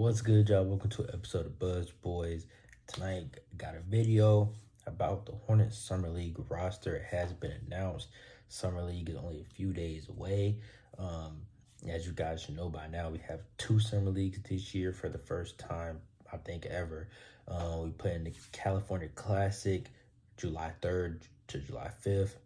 What's good, y'all? Welcome to an episode of Buzz Boys. Tonight, got a video about the Hornets Summer League roster. It has been announced. Summer League is only a few days away. As you guys should know by now, we have two Summer Leagues this year for the first time, I think, ever. We play in the California Classic, July 3rd to July 5th.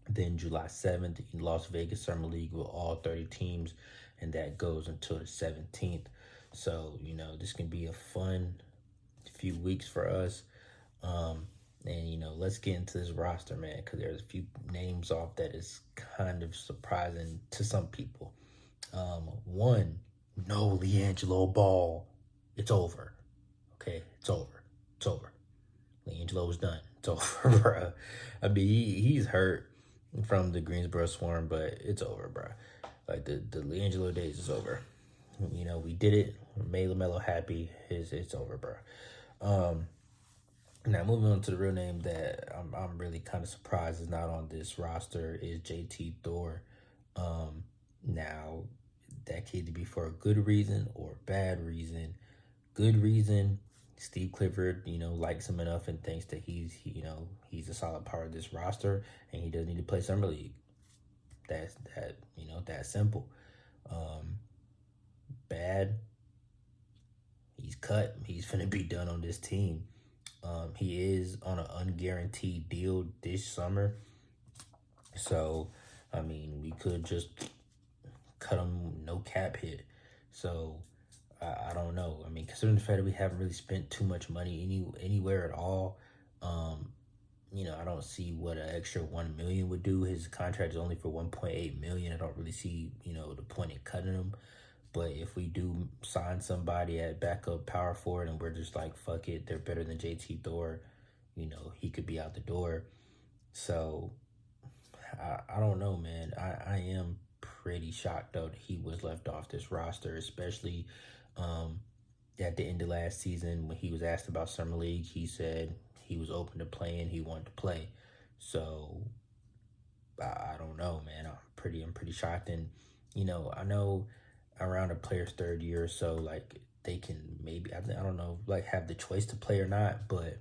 Then July 7th, in Las Vegas Summer League with all 30 teams, and that goes until the 17th. So, this can be a fun few weeks for us. Let's get into this roster, man, because there's a few names off that is kind of surprising to some people. One, no LiAngelo Ball. It's over. Okay, it's over. It's over. LiAngelo's done. It's over, bro. I mean, he's hurt from the Greensboro Swarm, but it's over, bro. Like, the LiAngelo days is over. We did it. We made LaMelo happy. It's over, bro. Now, moving on to the real name that I'm really kind of surprised is not on this roster is JT Thor. Now, that could be for a good reason or a bad reason. Good reason, Steve Clifford, likes him enough and thinks that he's a solid part of this roster and he doesn't need to play Summer League. That's simple. Bad, he's cut. He's finna be done on this team. He is on an unguaranteed deal this summer. So, we could just cut him, no cap hit. So, I don't know. Considering the fact that we haven't really spent too much money anywhere at all, I don't see what an extra $1 million would do. His contract is only for $1.8 million. I don't really see, the point in cutting him. But if we do sign somebody at backup power forward and we're just like, fuck it, they're better than JT Thor, he could be out the door. So, I don't know, man. I am pretty shocked, though, that he was left off this roster, especially at the end of last season when he was asked about Summer League. He said he was open to playing. He wanted to play. So, I don't know, man. I'm pretty shocked. And, I know around a player's third year or so, like, they can maybe, I don't know, like, have the choice to play or not, but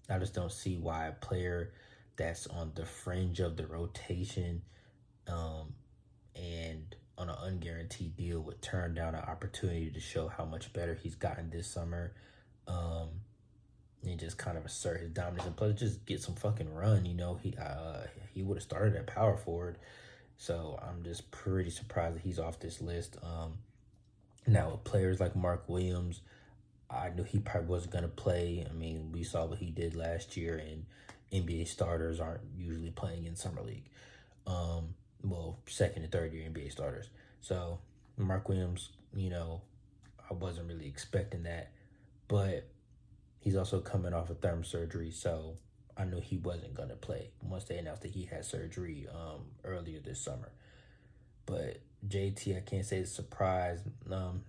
I just don't see why a player that's on the fringe of the rotation and on an unguaranteed deal would turn down an opportunity to show how much better he's gotten this summer and just kind of assert his dominance and plus just get some fucking run. He would have started at power forward. So I'm just pretty surprised that he's off this list. Now, with players like Mark Williams, I knew he probably wasn't going to play. We saw what he did last year, and NBA starters aren't usually playing in Summer League. Second and third year NBA starters. So, Mark Williams, I wasn't really expecting that. But he's also coming off of thumb surgery, so I knew he wasn't going to play once they announced that he had surgery earlier this summer. But JT, I can't say it's a surprise.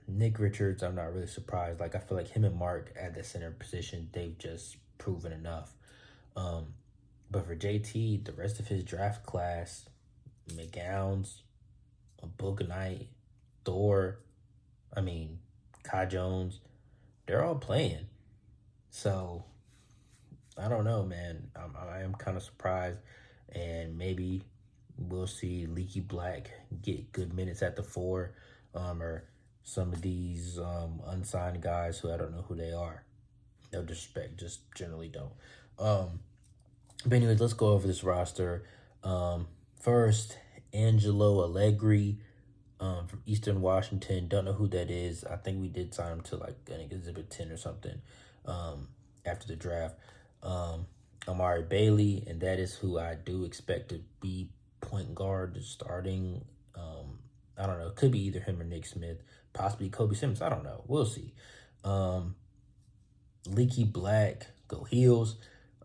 Nick Richards, I'm not really surprised. Like, I feel like him and Mark at the center position, they've just proven enough. But for JT, the rest of his draft class, McGowns, Book Knight, Thor, Kai Jones, they're all playing. So, I don't know, man. I am kind of surprised, and maybe we'll see Leaky Black get good minutes at the 4, or some of these unsigned guys who I don't know who they are. No disrespect, just generally don't. But anyways, let's go over this roster. First, Angelo Allegri from Eastern Washington. Don't know who that is. I think we did sign him to like I think Exhibit 10 or something after the draft. Amari Bailey, and that is who I do expect to be point guard starting. I don't know. It could be either him or Nick Smith, possibly Kobe Simmons. I don't know. We'll see. Leaky Black, go Heels.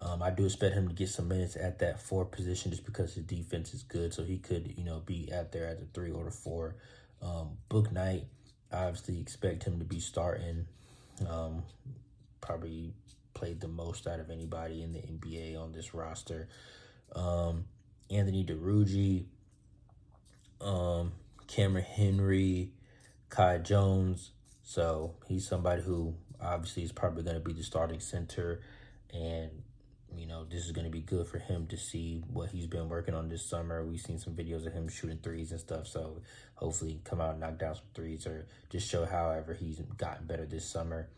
I do expect him to get some minutes at that 4 position just because his defense is good, so he could, be out there at the 3 or the 4. Book Knight, I obviously expect him to be starting. Probably played the most out of anybody in the NBA on this roster. Anthony DeRuggi, Cameron Henry, Kai Jones, So he's somebody who obviously is probably going to be the starting center. And, this is going to be good for him to see what he's been working on this summer. We've seen some videos of him shooting threes and stuff. So hopefully come out and knock down some threes or just show however he's gotten better this summer.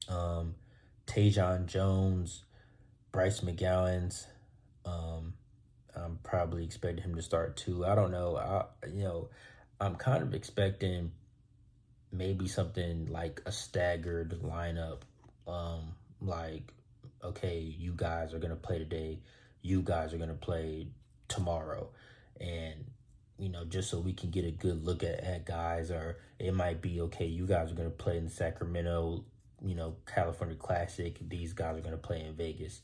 Tajon Jones, Bryce McGowan's. I'm probably expecting him to start too. I don't know. I'm kind of expecting maybe something like a staggered lineup. Like, okay, you guys are gonna play today, you guys are gonna play tomorrow, and just so we can get a good look at guys. Or it might be, okay, you guys are gonna play in the Sacramento, California Classic. These guys are gonna play in Vegas.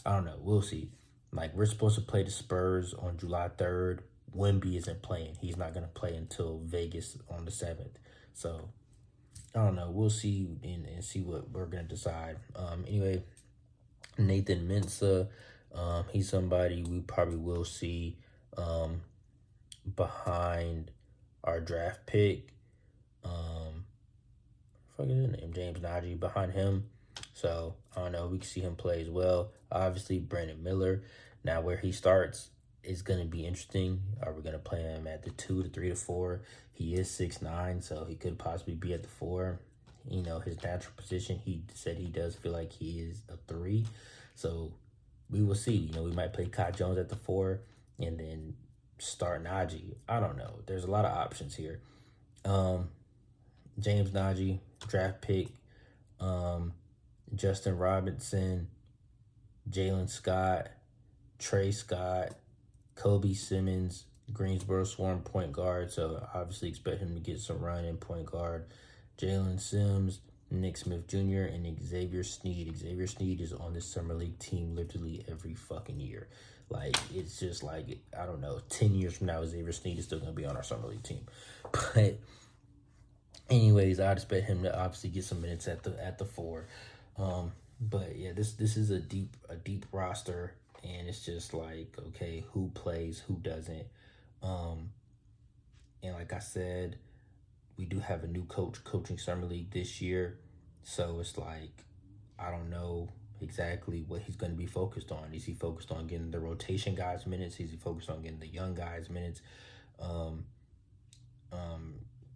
I don't know. We'll see. Like, we're supposed to play the Spurs on July 3rd. Wemby isn't playing. He's not gonna play until Vegas on the 7th. So I don't know. We'll see and see what we're gonna decide. Anyway, Nathan Mensah, he's somebody we probably will see behind our draft pick. Fucking his name, James Najee, behind him. So I don't know. We can see him play as well. Obviously, Brandon Miller. Now, where he starts is going to be interesting. Are we going to play him at the 2, the 3, the 4? He is 6'9", so he could possibly be at the 4. His natural position, he said he does feel like he is a 3. So we will see. We might play Kai Jones at the 4 and then start Najee. I don't know. There's a lot of options here. James Najee, draft pick. Justin Robinson, Jalen Scott, Trey Scott, Kobe Simmons, Greensboro Swarm point guard. So obviously expect him to get some run in point guard. Jalen Sims, Nick Smith Jr., and Xavier Sneed. Xavier Sneed is on the Summer League team literally every fucking year. Like, it's just like, I don't know, 10 years from now, Xavier Sneed is still going to be on our Summer League team. But anyways, I'd expect him to obviously get some minutes at the 4. But yeah, this is a deep roster, and it's just like, okay, who plays, who doesn't. And like I said, we do have a new coach coaching Summer League this year. So it's like, I don't know exactly what he's going to be focused on. Is he focused on getting the rotation guys minutes? Is he focused on getting the young guys minutes?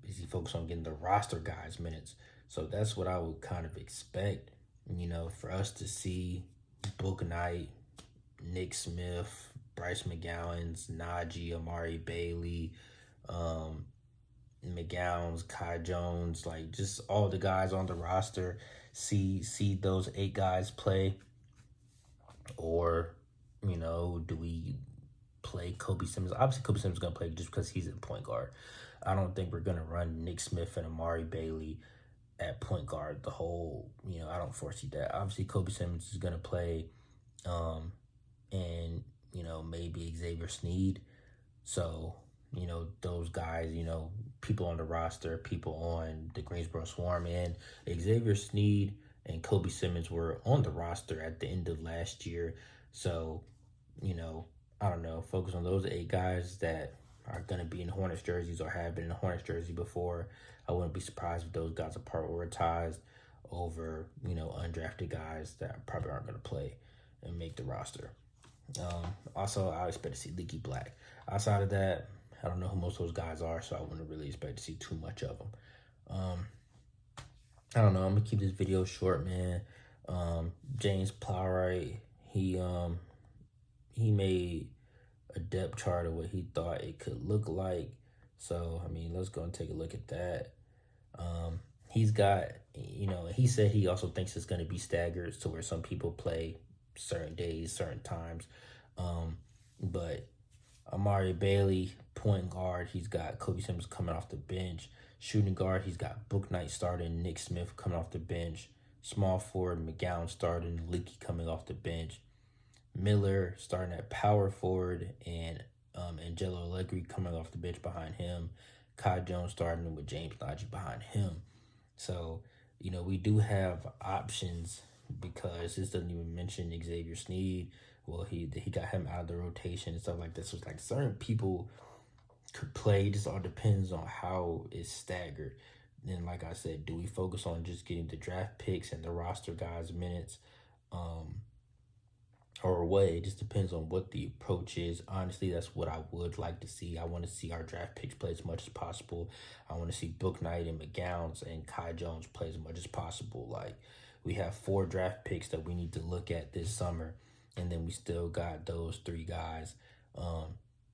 Is he focused on getting the roster guys minutes? So that's what I would kind of expect, for us to see Book Knight, Nick Smith, Bryce McGowan's, Najee, Amari Bailey, McGowan's, Kai Jones, like just all the guys on the roster, see those 8 guys play. Or, do we play Kobe Simmons? Obviously, Kobe Simmons is going to play just because he's a point guard. I don't think we're going to run Nick Smith and Amari Bailey at point guard the whole, I don't foresee that. Obviously, Kobe Simmons is going to play, and, maybe Xavier Sneed. So, those guys, people on the roster, people on the Greensboro Swarm, and Xavier Sneed and Kobe Simmons were on the roster at the end of last year. So, I don't know, focus on those 8 guys that are going to be in Hornets jerseys or have been in a Hornets jersey before. I wouldn't be surprised if those guys are prioritized over, undrafted guys that probably aren't going to play and make the roster. Also, I expect to see Leaky Black. Outside of that, I don't know who most of those guys are, so I wouldn't really expect to see too much of them. I don't know. I'm going to keep this video short, man. James Plowright, he made a depth chart of what he thought it could look like. So, let's go and take a look at that. He's got, he said he also thinks it's going to be staggered to where some people play certain days, certain times. But Amari Bailey, point guard, he's got Kobe Simmons coming off the bench. Shooting guard, he's got Book Knight starting, Nick Smith coming off the bench. Small forward, McGowan starting, Leaky coming off the bench. Miller starting at power forward, and Angelo Allegri coming off the bench behind him. Kai Jones starting with James Najee behind him. So, we do have options because this doesn't even mention Xavier Sneed. Well, he got him out of the rotation and stuff like this. So it's like certain people could play. It just all depends on how it's staggered. And like I said, do we focus on just getting the draft picks and the roster guys minutes? Or what? It just depends on what the approach is. Honestly, that's what I would like to see. I want to see our draft picks play as much as possible. I want to see Book Knight and McGowns and Kai Jones play as much as possible. Like, we have 4 draft picks that we need to look at this summer, and then we still got those 3 guys.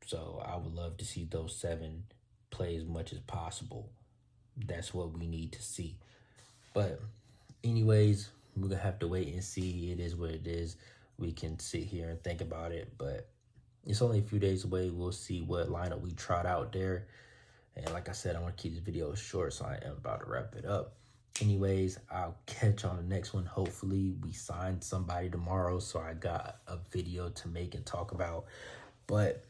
So I would love to see those 7 play as much as possible. That's what we need to see. But anyways, we're gonna have to wait and see. It is what it is. We can sit here and think about it, but it's only a few days away. We'll see what lineup we trot out there. And like I said, I want to keep this video short, so I am about to wrap it up. Anyways, I'll catch on the next one. Hopefully we sign somebody tomorrow, so I got a video to make and talk about. But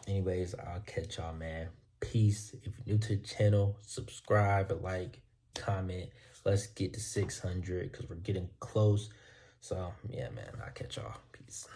anyways, I'll catch y'all, man. Peace. If you're new to the channel, subscribe, like, comment. Let's get to 600 because we're getting close. So yeah, man, I'll catch y'all. Peace.